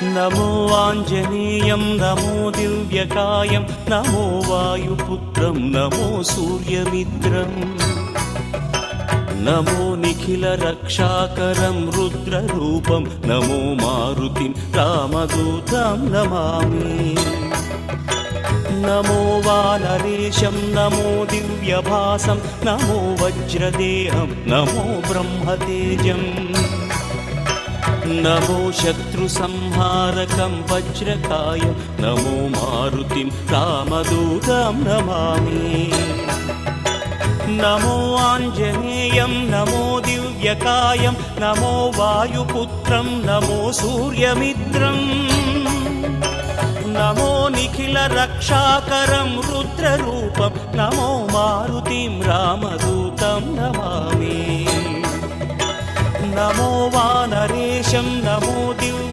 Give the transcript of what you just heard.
नमो आञ्जनेयं नमो दिव्यकायं नमो वायुपुत्रं नमो सूर्यमित्रम् नमो निखिलरक्षाकरं रुद्ररूपं नमो मारुतिं रामदूतं Namami. नमो वानरेशं नमो दिव्यभासं नमो वज्रदेहं नमो ब्रह्मतेजम् नमो शत्रुसंहारकं वज्रकायं नमो मारुतिं रामदूतं Namami. नमो आञ्जनेयं नमो दिव्यकायं नमो वायुपुत्रं नमो सूर्यमित्रम् नमो निखिलरक्षाकरं रुद्ररूपं नमो मारुतिं रामदूतं Namami. नमो वानरेशं नमो दिव्य